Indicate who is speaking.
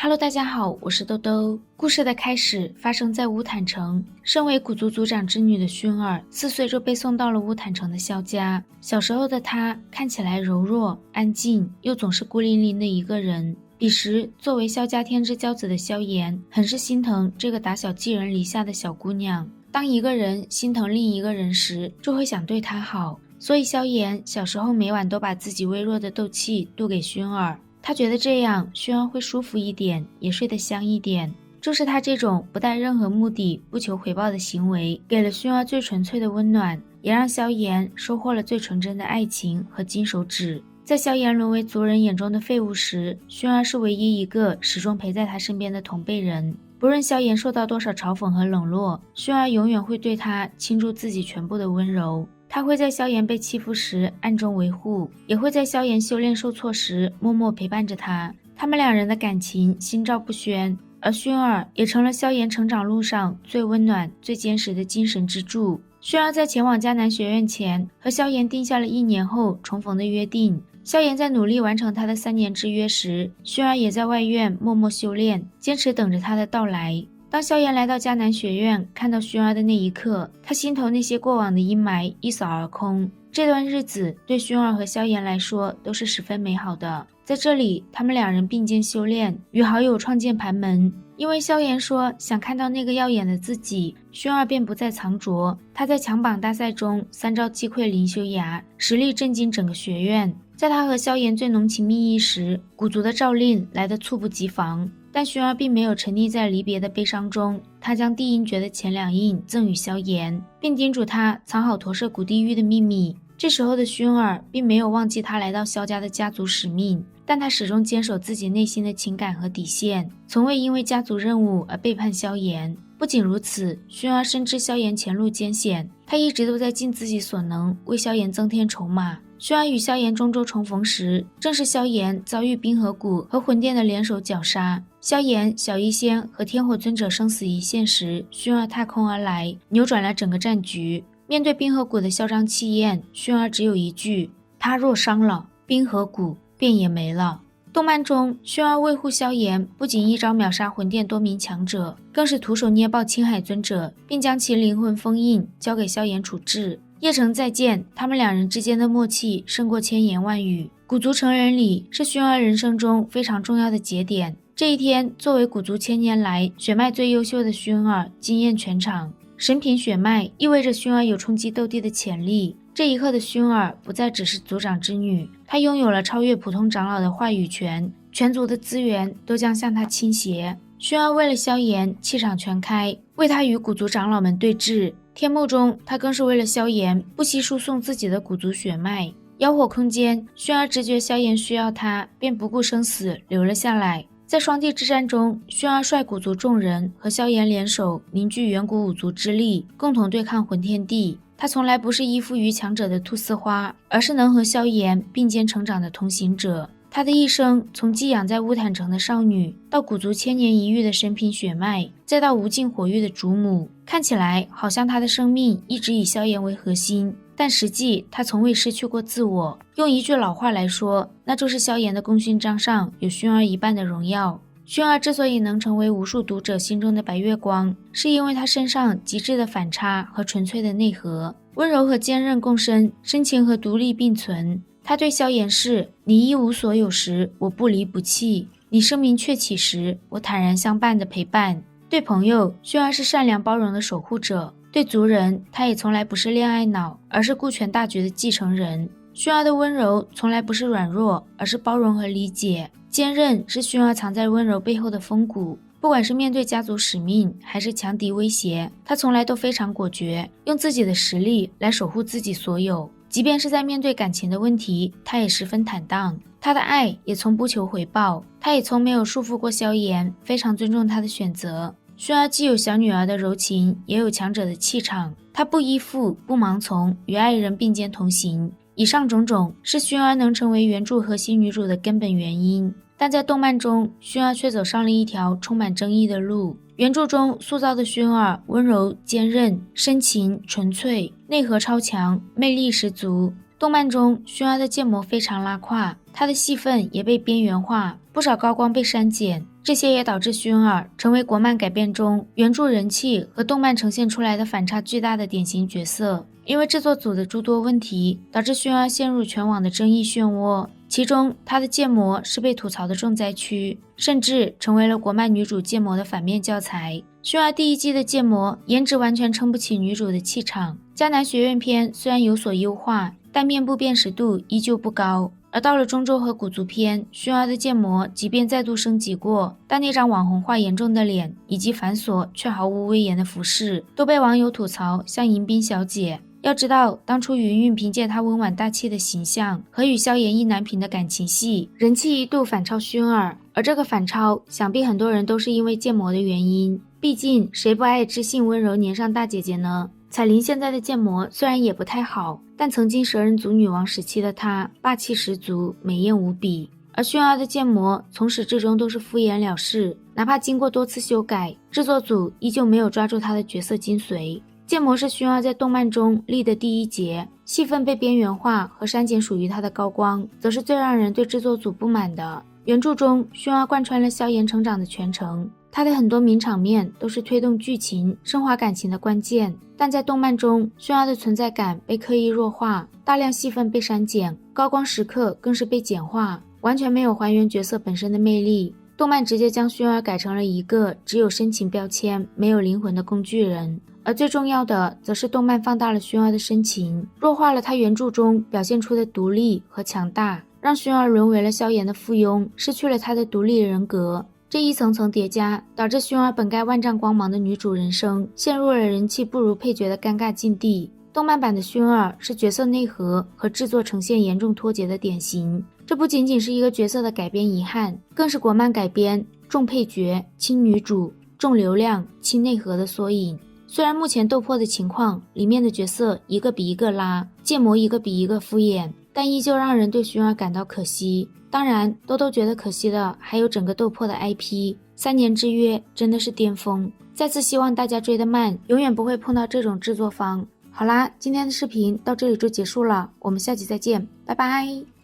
Speaker 1: Hello， 大家好，我是兜兜。故事的开始发生在乌坦城。身为古族族长之女的薰儿，4岁就被送到了乌坦城的萧家。小时候的她看起来柔弱、安静，又总是孤零零的一个人。彼时，作为萧家天之骄子的萧炎，很是心疼这个打小寄人篱下的小姑娘。当一个人心疼另一个人时，就会想对她好。所以萧炎小时候每晚都把自己微弱的斗气渡给薰儿。他觉得这样薰儿会舒服一点，也睡得香一点。就是他这种不带任何目的、不求回报的行为，给了薰儿最纯粹的温暖，也让萧炎收获了最纯真的爱情和金手指。在萧炎沦为族人眼中的废物时，薰儿是唯一一个始终陪在他身边的同辈人。不论萧炎受到多少嘲讽和冷落，薰儿永远会对他倾注自己全部的温柔。他会在萧炎被欺负时暗中维护，也会在萧炎修炼受挫时默默陪伴着他。他们两人的感情心照不宣，而薰儿也成了萧炎成长路上最温暖、最坚实的精神支柱。薰儿在前往迦南学院前，和萧炎定下了1年后重逢的约定。萧炎在努力完成他的3年之约时，薰儿也在外院默默修炼，坚持等着他的到来。当萧炎来到迦南学院，看到薰儿的那一刻，他心头那些过往的阴霾一扫而空。这段日子对薰儿和萧炎来说都是十分美好的。在这里，他们两人并肩修炼，与好友创建盘门。因为萧炎说想看到那个耀眼的自己，薰儿便不再藏拙。他在强榜大赛中3招击溃林修崖，实力震惊整个学院。在他和萧炎最浓情蜜意时，古族的诏令来得猝不及防。但薰儿并没有沉溺在离别的悲伤中，他将地音诀的前2印赠予萧炎，并叮嘱他藏好驼舍古地狱的秘密。这时候的薰儿并没有忘记他来到萧家的家族使命，但他始终坚守自己内心的情感和底线，从未因为家族任务而背叛萧炎。不仅如此，薰儿深知萧炎前路艰险，他一直都在尽自己所能为萧炎增添筹码。薰儿与萧炎中州重逢时，正是萧炎遭遇冰河谷和魂殿的联手绞杀。萧炎、小医仙和天火尊者生死一线时，薰儿踏空而来，扭转了整个战局。面对冰河谷的嚣张气焰，薰儿只有一句：他若伤了，冰河谷便也没了。动漫中，薰儿维护萧炎，不仅一招秒杀魂殿多名强者，更是徒手捏爆青海尊者，并将其灵魂封印交给萧炎处置。叶城再见，他们两人之间的默契胜过千言万语。古族成人礼是薰儿人生中非常重要的节点。这一天，作为古族1000年来血脉最优秀的薰儿惊艳全场。神品血脉意味着薰儿有冲击斗帝的潜力。这一刻的薰儿不再只是族长之女，她拥有了超越普通长老的话语权，全族的资源都将向她倾斜。薰儿为了萧炎气场全开，为他与古族长老们对峙。天幕中，他更是为了萧炎不惜输送自己的古族血脉。妖火空间，薰儿直觉萧炎需要他，便不顾生死留了下来。在双帝之战中，薰儿率古族众人和萧炎联手，凝聚远古5族之力，共同对抗魂天帝。他从来不是依附于强者的菟丝花，而是能和萧炎并肩成长的同行者。他的一生，从寄养在乌坦城的少女，到古族1000年一遇的神品血脉，再到无尽火域的主母，看起来好像他的生命一直以萧炎为核心，但实际他从未失去过自我。用一句老话来说，那就是萧炎的功勋章上有薰儿一半的荣耀。薰儿之所以能成为无数读者心中的白月光，是因为他身上极致的反差和纯粹的内核，温柔和坚韧共生，深情和独立并存。他对萧炎是：你一无所有时，我不离不弃；你声名鹊起时，我坦然相伴的陪伴。对朋友，薰儿是善良包容的守护者；对族人，他也从来不是恋爱脑，而是顾全大局的继承人。薰儿的温柔从来不是软弱，而是包容和理解；坚韧是薰儿藏在温柔背后的风骨。不管是面对家族使命，还是强敌威胁，他从来都非常果决，用自己的实力来守护自己所有。即便是在面对感情的问题，他也十分坦荡。他的爱也从不求回报，他也从没有束缚过萧炎，非常尊重他的选择。薰儿既有小女儿的柔情，也有强者的气场。她不依附，不盲从，与爱人并肩同行。以上种种是薰儿能成为原著核心女主的根本原因。但在动漫中，薰儿却走上了一条充满争议的路。原著中塑造的薰儿温柔坚韧、深情纯粹，内核超强，魅力十足。动漫中薰儿的建模非常拉胯，她的戏份也被边缘化，不少高光被删减。这些也导致薰儿成为国漫改编中原著人气和动漫呈现出来的反差巨大的典型角色。因为制作组的诸多问题，导致薰儿陷入全网的争议漩涡，其中她的建模是被吐槽的重灾区，甚至成为了国漫女主建模的反面教材。薰儿第一季的建模颜值完全撑不起女主的气场，迦南学院篇虽然有所优化，但面部辨识度依旧不高。而到了中州和古族篇，薰儿的建模即便再度升级过，但那张网红化严重的脸以及繁琐却毫无威严的服饰，都被网友吐槽像迎宾小姐。要知道，当初云云凭借她温婉大气的形象和与萧炎意难平的感情戏，人气一度反超薰儿。而这个反超，想必很多人都是因为建模的原因。毕竟谁不爱知性温柔年上大姐姐呢？彩铃现在的建模虽然也不太好，但曾经蛇人族女王时期的她霸气十足，美艳无比。而薰儿的建模从始至终都是敷衍了事，哪怕经过多次修改，制作组依旧没有抓住她的角色精髓。建模是薰儿在动漫中立的第一节，戏份被边缘化和删减属于她的高光，则是最让人对制作组不满的。原著中，薰儿贯穿了萧炎成长的全程，她的很多名场面都是推动剧情、升华感情的关键。但在动漫中，薰儿的存在感被刻意弱化，大量戏份被删减，高光时刻更是被简化，完全没有还原角色本身的魅力。动漫直接将薰儿改成了一个只有深情标签、没有灵魂的工具人。而最重要的，则是动漫放大了薰儿的深情，弱化了她原著中表现出的独立和强大，让薰儿沦为了萧炎的附庸，失去了她的独立人格。这一层层叠加，导致薰儿本该万丈光芒的女主人生，陷入了人气不如配角的尴尬境地。动漫版的薰儿是角色内核和制作呈现严重脱节的典型。这不仅仅是一个角色的改编遗憾，更是国漫改编重配角轻女主重流量轻内核的缩影。虽然目前斗破的情况，里面的角色一个比一个拉，建模一个比一个敷衍，但依旧让人对薰儿感到可惜。当然，兜兜觉得可惜的还有整个斗破的 IP，3年之约真的是巅峰。再次希望大家追得慢，永远不会碰到这种制作方。好啦，今天的视频到这里就结束了，我们下期再见，拜拜。